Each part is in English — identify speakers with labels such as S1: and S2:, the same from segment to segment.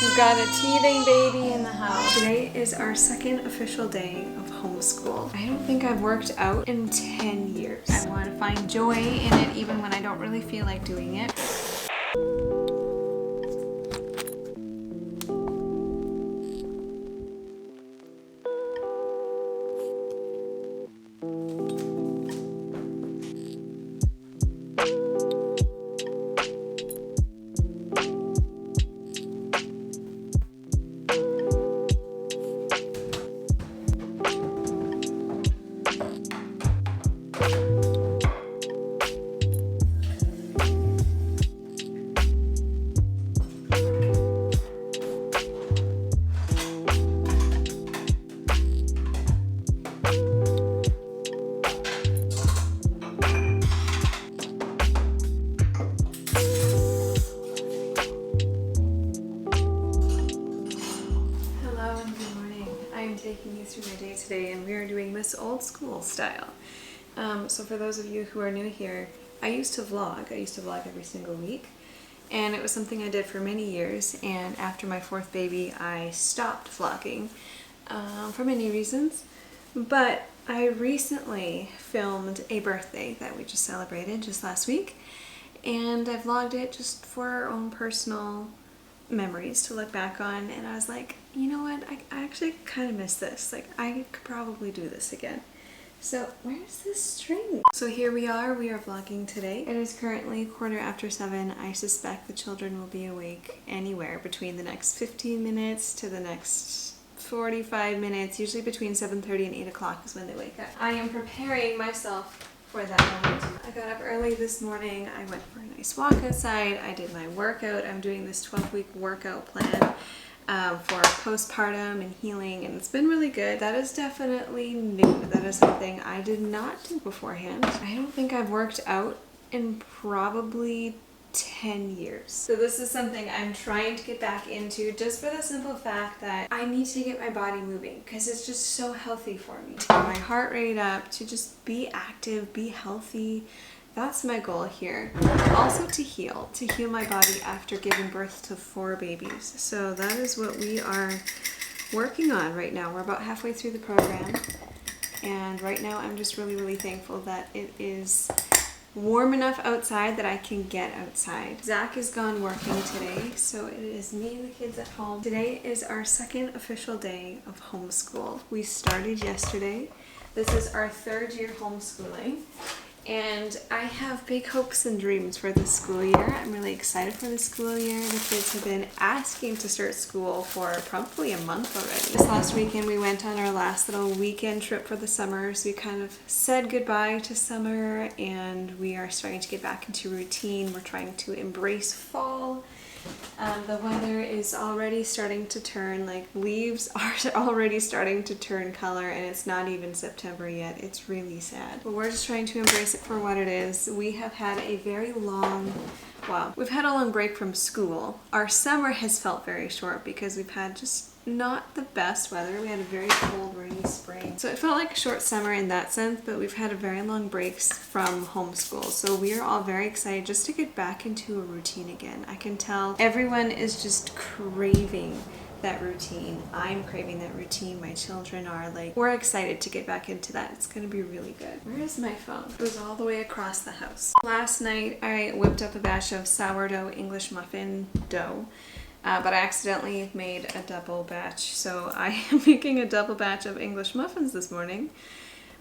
S1: We've got a teething baby in the house. Today is our second official day of homeschool. I don't think I've worked out in 10 years. I want to find joy in it even when I don't really feel like doing it. Taking you through my day today, and we are doing this old school style. So for those of you who are new here, I used to vlog every single week, and it was something I did for many years, and after my fourth baby I stopped vlogging for many reasons, but I recently filmed a birthday that we just celebrated just last week, and I vlogged it just for our own personal memories to look back on, and I was like, you know what, I actually kind of miss this. Like, I could probably do this again. So where's this string? So here we are vlogging today. It is currently 7:15. I suspect the children will be awake anywhere between the next 15 minutes to the next 45 minutes. Usually between 7:30 and 8 o'clock is when they wake up. I am preparing myself for that moment. I got up early this morning. I went for a nice walk outside. I did my workout. I'm doing this 12-week workout plan for postpartum and healing, and it's been really good. That is definitely new. That is something I did not do beforehand. I don't think I've worked out in probably 10 years. So this is something I'm trying to get back into, just for the simple fact that I need to get my body moving because it's just so healthy for me. To get my heart rate up, to just be active, be healthy. That's my goal here. Also to heal my body after giving birth to 4 babies. So that is what we are working on right now. We're about halfway through the program, and right now I'm just really thankful that it is warm enough outside that I can get outside. Zach is gone working today, so it is me and the kids at home. Today is our second official day of homeschool. We started yesterday. This is our 3rd year homeschooling, and I have big hopes and dreams for this school year. I'm really excited for the school year. The kids have been asking to start school for probably a month already. This last weekend we went on our last little weekend trip for the summer, so we kind of said goodbye to summer and we are starting to get back into routine. We're trying to embrace fall. The weather is already starting to turn, like leaves are already starting to turn color, and it's not even September yet. It's really sad. But we're just trying to embrace it for what it is. We have had a very long, we've had a long break from school. Our summer has felt very short because we've had just not the best weather. We had a very cold, rainy spring. So it felt like a short summer in that sense, but we've had a very long breaks from homeschool. So we are all very excited just to get back into a routine again. I can tell everyone is just craving that routine. I'm craving that routine. My children are, like, we're excited to get back into that. It's gonna be really good. Where is my phone? It was all the way across the house. Last night I whipped up a batch of sourdough English muffin dough. But I accidentally made a double batch, so I am making a double batch of English muffins this morning,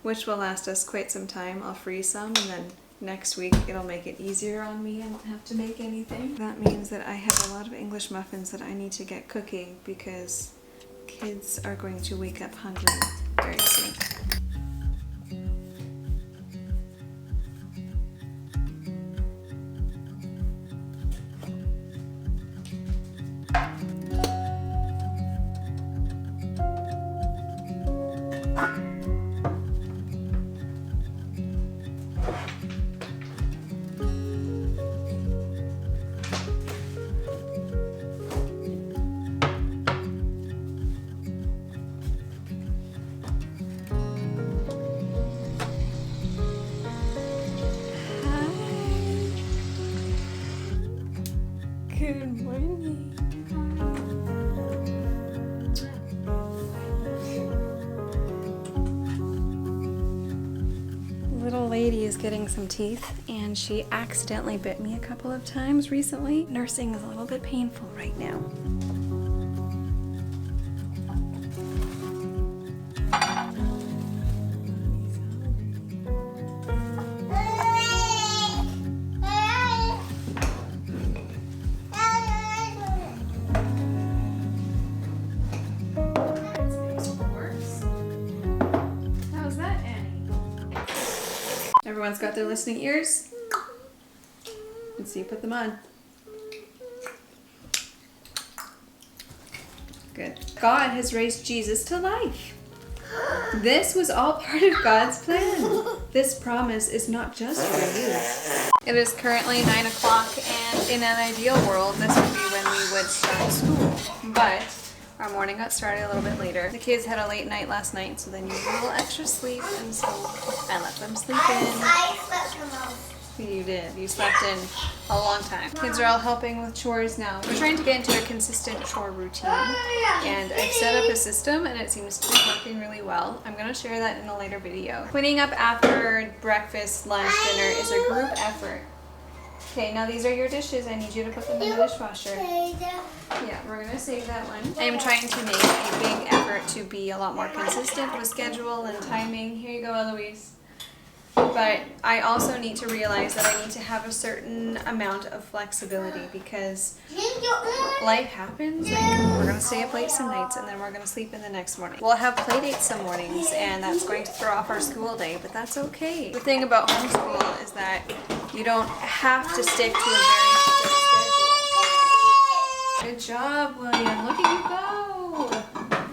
S1: which will last us quite some time. I'll freeze some, and then next week it'll make it easier on me. I won't have to make anything. That means that I have a lot of English muffins that I need to get cooking because kids are going to wake up hungry very soon. is getting some teeth, and she accidentally bit me a couple of times recently. Nursing is a little bit painful right now. Everyone's got their listening ears. Let's see, put them on. Good. God has raised Jesus to life. This was all part of God's plan. This promise is not just for you. It is currently 9 o'clock, and in an ideal world, this would be when we would start school. But our morning got started a little bit later. The kids had a late night last night, so they needed a little extra sleep, and so I let them sleep in.
S2: I slept the most.
S1: You did. You slept in a long time. Kids are all helping with chores now. We're trying to get into a consistent chore routine, and I've set up a system, and it seems to be working really well. I'm going to share that in a later video. Cleaning up after breakfast, lunch, dinner is a group effort. Okay, now these are your dishes. I need you to put them in the dishwasher. Yeah, we're going to save that one. I am trying to make a big effort to be a lot more consistent with schedule and timing. Here you go, Eloise. But I also need to realize that I need to have a certain amount of flexibility because life happens. Like, we're going to stay up late some nights and then we're going to sleep in the next morning. We'll have play dates some mornings and that's going to throw off our school day, but that's okay. The thing about homeschool is that you don't have to stick to a very strict schedule. Good job, William. Look at you go.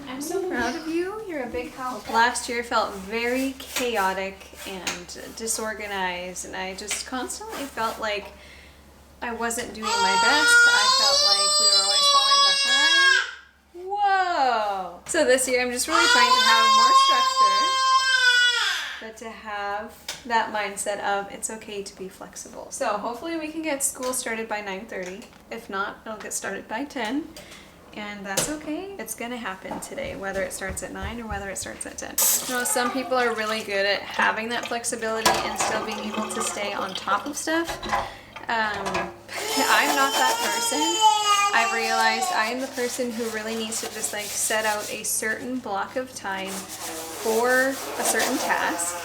S1: I'm so proud of you. You're a big help. Last year felt very chaotic and disorganized, and I just constantly felt like I wasn't doing my best. I felt like we were always falling behind. Whoa! So this year I'm just really trying to have more structure, but to have that mindset of it's okay to be flexible. So hopefully we can get school started by 9:30. If not, it'll get started by 10. And that's okay. It's gonna happen today, whether it starts at 9 or whether it starts at 10. You know, some people are really good at having that flexibility and still being able to stay on top of stuff. I'm not that person. I've realized I am the person who really needs to just like set out a certain block of time for a certain task.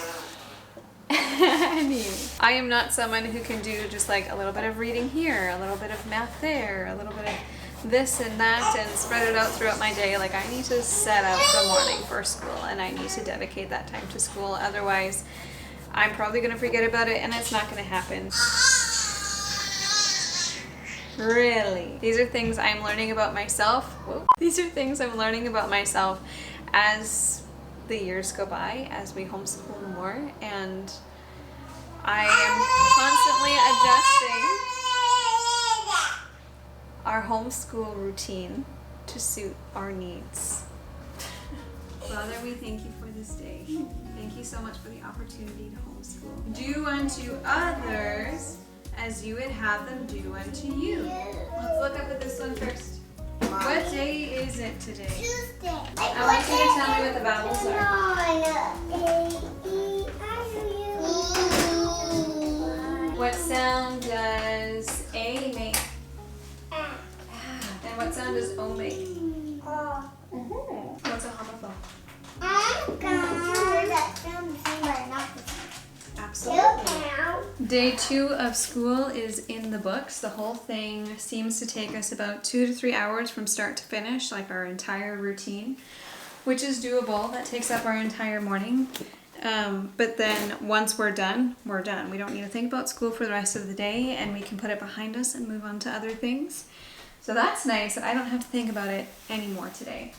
S1: I am not someone who can do just like a little bit of reading here, a little bit of math there, a little bit of this and that and spread it out throughout my day. Like I need to set out the morning for school and I need to dedicate that time to school. Otherwise, I'm probably going to forget about it and it's not going to happen. Really. These are things I'm learning about myself. Whoa. These are things I'm learning about myself as the years go by, as we homeschool more, and I am constantly adjusting our homeschool routine to suit our needs. Father, we thank you for this day. Thank you so much for the opportunity to homeschool. Do unto others as you would have them do unto you. Let's look up at this one first. What day is it today?
S2: Tuesday.
S1: I want you to tell me what the vowels are. What sound does A make? And what sound does O make? What's a homophone? Absolutely. Day 2 of school is in the books. The whole thing seems to take us about 2 to 3 hours from start to finish, like our entire routine, which is doable. That takes up our entire morning. But then once we're done, we're done. We don't need to think about school for the rest of the day and we can put it behind us and move on to other things. So that's nice that I don't have to think about it anymore today.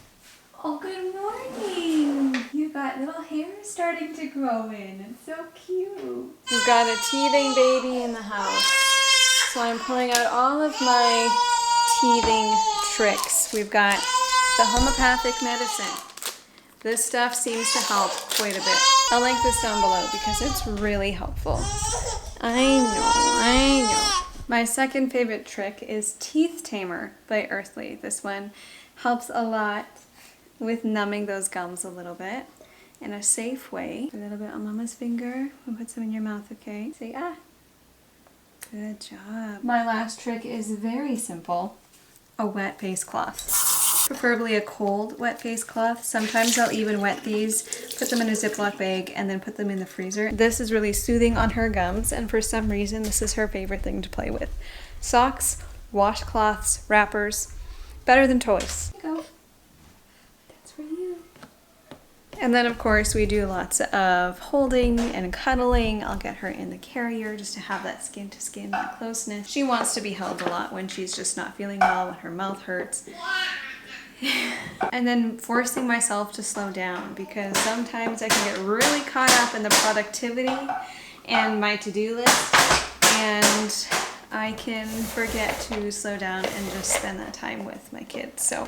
S1: Oh, good morning. You've got little hair starting to grow in. It's so cute. We've got a teething baby in the house. So I'm pulling out all of my teething tricks. We've got the homeopathic medicine. This stuff seems to help quite a bit. I'll link this down below because it's really helpful. I know. My second favorite trick is Teeth Tamer by Earthly. This one helps a lot with numbing those gums a little bit. in a safe way. A little bit on Mama's finger. We'll put some in your mouth, okay? Say ah. Good job. My last trick is very simple. A wet face cloth. Preferably a cold wet face cloth. Sometimes I'll even wet these, put them in a Ziploc bag, and then put them in the freezer. This is really soothing on her gums, and for some reason this is her favorite thing to play with. Socks, washcloths, wrappers, better than toys. Here you go. That's for you. And then of course we do lots of holding and cuddling. I'll get her in the carrier just to have that skin to skin closeness. She wants to be held a lot when she's just not feeling well, when her mouth hurts. And then forcing myself to slow down, because sometimes I can get really caught up in the productivity and my to-do list, and I can forget to slow down and just spend that time with my kids. So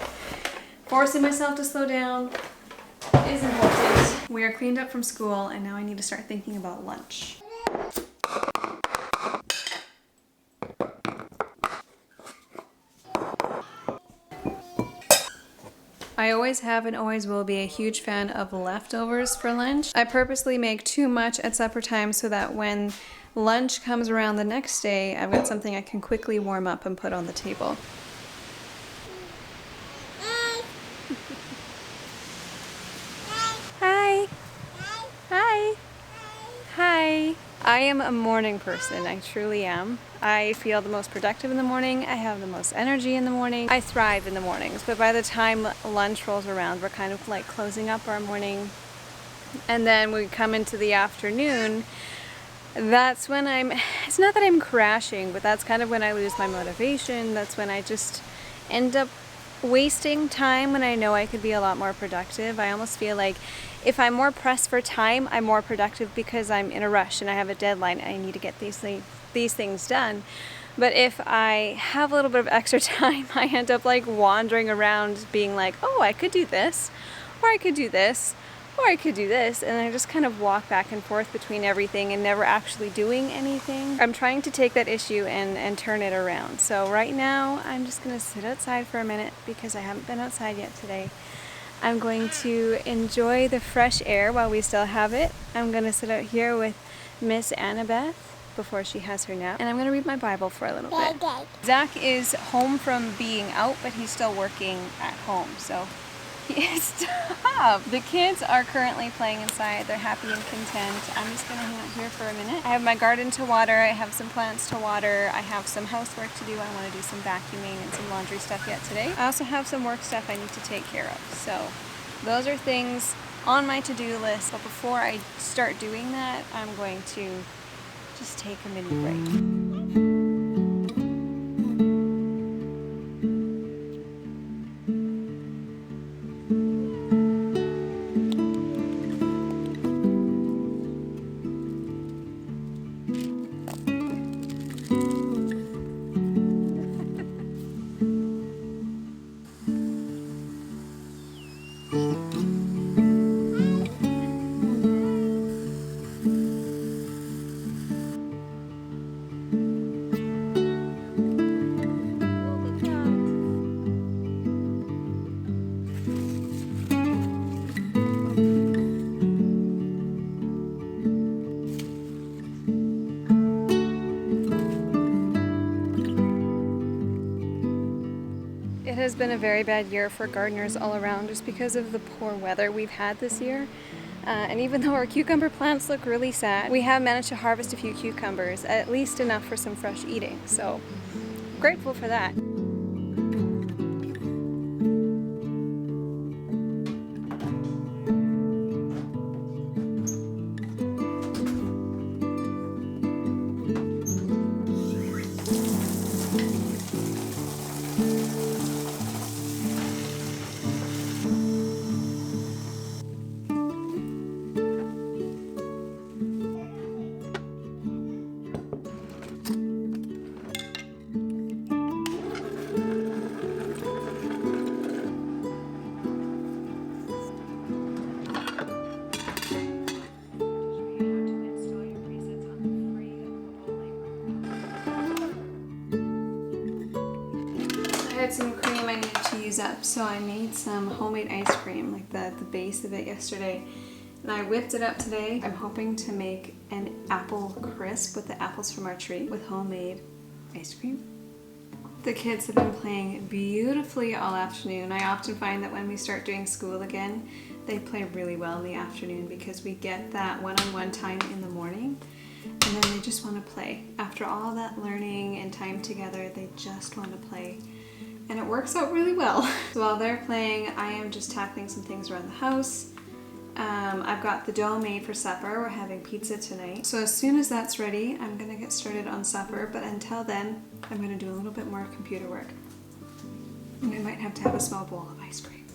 S1: forcing myself to slow down is important. We are cleaned up from school and now I need to start thinking about lunch. I always have and always will be a huge fan of leftovers for lunch. I purposely make too much at supper time so that when lunch comes around the next day, I've got something I can quickly warm up and put on the table. Hi. Hi. Hi. I am a morning person, I truly am. I feel the most productive in the morning, I have the most energy in the morning, I thrive in the mornings, but by the time lunch rolls around, we're kind of like closing up our morning, and then we come into the afternoon. That's when it's not that I'm crashing, but that's kind of when I lose my motivation. That's when I just end up wasting time when I know I could be a lot more productive. I almost feel like if I'm more pressed for time, I'm more productive because I'm in a rush and I have a deadline. I need to get these things done. But if I have a little bit of extra time, I end up like wandering around being like, oh, I could do this, or I could do this, or I could do this, and I just kind of walk back and forth between everything and never actually doing anything. I'm trying to take that issue and turn it around. So right now, I'm just gonna sit outside for a minute because I haven't been outside yet today. I'm going to enjoy the fresh air while we still have it. I'm gonna sit out here with Miss Annabeth before she has her nap, and I'm gonna read my Bible for a little bit. Zach is home from being out, but he's still working at home, so stop! The kids are currently playing inside. They're happy and content. I'm just gonna hang out here for a minute. I have my garden to water. I have some plants to water. I have some housework to do. I want to do some vacuuming and some laundry stuff yet today. I also have some work stuff I need to take care of. So those are things on my to-do list. But before I start doing that, I'm going to just take a mini break. It has been a very bad year for gardeners all around just because of the poor weather we've had this year. And even though our cucumber plants look really sad, we have managed to harvest a few cucumbers, at least enough for some fresh eating. So grateful for that. I had some cream I needed to use up, so I made some homemade ice cream, like the base of it yesterday. And I whipped it up today. I'm hoping to make an apple crisp with the apples from our tree with homemade ice cream. The kids have been playing beautifully all afternoon. I often find that when we start doing school again, they play really well in the afternoon because we get that one-on-one time in the morning and then they just want to play. After all that learning and time together, they just want to play. And it works out really well. So while they're playing, I am just tackling some things around the house. I've got the dough made for supper. We're having pizza tonight. So as soon as that's ready, I'm gonna get started on supper, but until then, I'm gonna do a little bit more computer work. And I might have to have a small bowl of ice cream.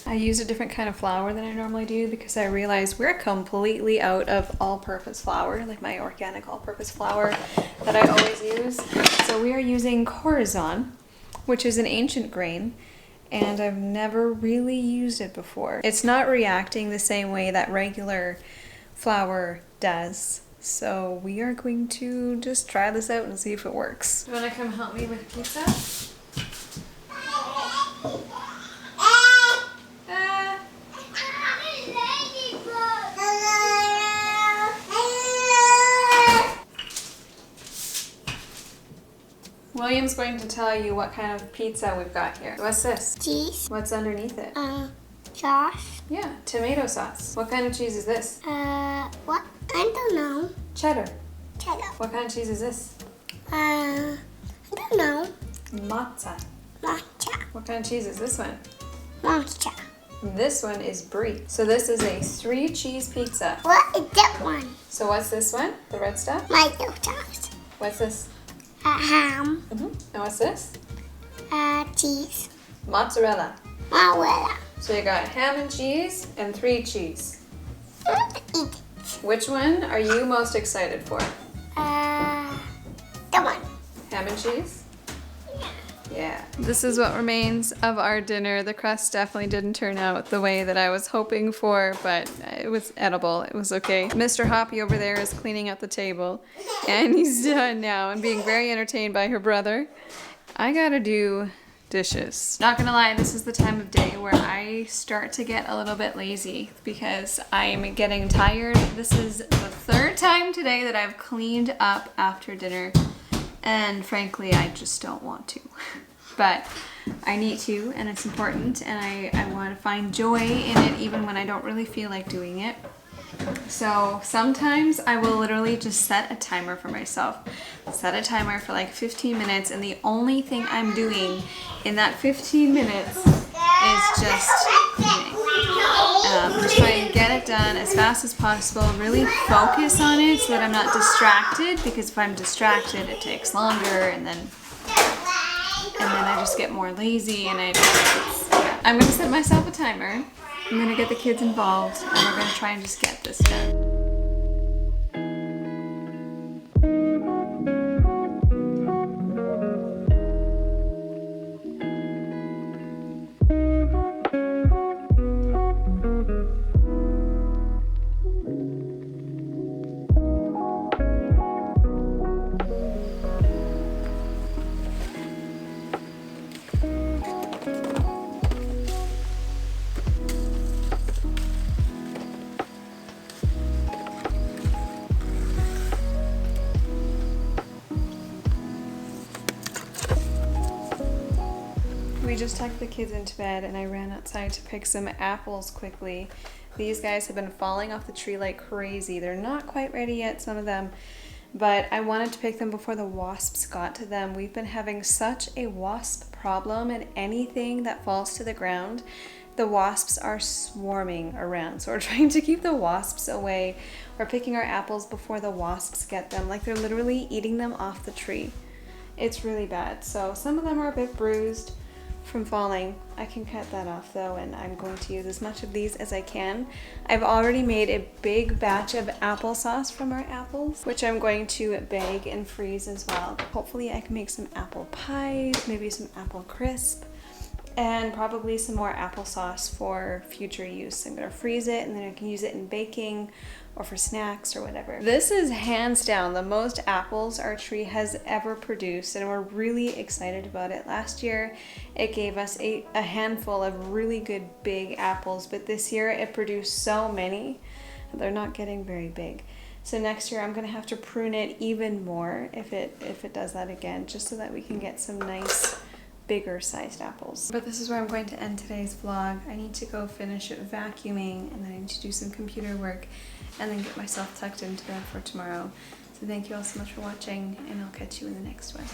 S1: I use a different kind of flour than I normally do because I realize we're completely out of all-purpose flour, like my organic all-purpose flour that I always use. So we are using chores, which is an ancient grain, and I've never really used it before. It's not reacting the same way that regular flour does. So we are going to just try this out and see if it works. Do you want to come help me with pizza? William's going to tell you what kind of pizza we've got here. What's this?
S2: Cheese.
S1: What's underneath it?
S2: Sauce.
S1: Yeah, tomato sauce. What kind of cheese is this?
S2: What? I don't know.
S1: Cheddar.
S2: Cheddar.
S1: What kind of cheese is this?
S2: I don't know.
S1: Matza.
S2: Matcha.
S1: What kind of cheese is this one?
S2: Matcha.
S1: This one is brie. So this is a 3-cheese pizza.
S2: What is that one?
S1: So what's this one? The red stuff?
S2: Tomato sauce.
S1: What's this?
S2: Ham.
S1: And what's this?
S2: Cheese.
S1: Mozzarella.
S2: Mozzarella.
S1: So you got ham and cheese and 3 cheese.
S2: Eat.
S1: Which one are you most excited for?
S2: The one.
S1: Ham and cheese? Yeah. This is what remains of our dinner. The crust definitely didn't turn out the way that I was hoping for, but it was edible. It was okay. Mr. Hoppy over there is cleaning up the table, and he's done now and being very entertained by her brother. I gotta do dishes. Not gonna lie, this is the time of day where I start to get a little bit lazy because I'm getting tired. This is the 3rd time today that I've cleaned up after dinner. And frankly, I just don't want to. But I need to, and it's important, and I want to find joy in it even when I don't really feel like doing it. So sometimes I will literally just set a timer for myself. Set a timer for like 15 minutes, and the only thing I'm doing in that 15 minutes is just cleaning. Just try and get it done as fast as possible. Really focus on it so that I'm not distracted, because if I'm distracted, it takes longer, and then I just get more lazy, and I'm gonna set myself a timer. I'm gonna get the kids involved, and we're gonna try and just get this done. We just tucked the kids into bed and I ran outside to pick some apples quickly. These guys have been falling off the tree like crazy. They're not quite ready yet, some of them, but I wanted to pick them before the wasps got to them. We've been having such a wasp problem, and anything that falls to the ground, the wasps are swarming around. So we're trying to keep the wasps away. We're picking our apples before the wasps get them. Like, they're literally eating them off the tree. It's really bad. So some of them are a bit bruised from falling. I can cut that off though, and I'm going to use as much of these as I can. I've already made a big batch of applesauce from our apples, which I'm going to bag and freeze as well. Hopefully I can make some apple pies, maybe some apple crisp. and probably some more applesauce for future use. I'm gonna freeze it and then I can use it in baking or for snacks or whatever. This is hands down the most apples our tree has ever produced, and we're really excited about it. Last year it gave us a handful of really good big apples, but this year it produced so many they're not getting very big. So next year I'm gonna have to prune it even more if it does that again, just so that we can get some nice bigger sized apples. But this is where I'm going to end today's vlog. I need to go finish vacuuming, and then I need to do some computer work and then get myself tucked into bed for tomorrow. So thank you all so much for watching, and I'll catch you in the next one.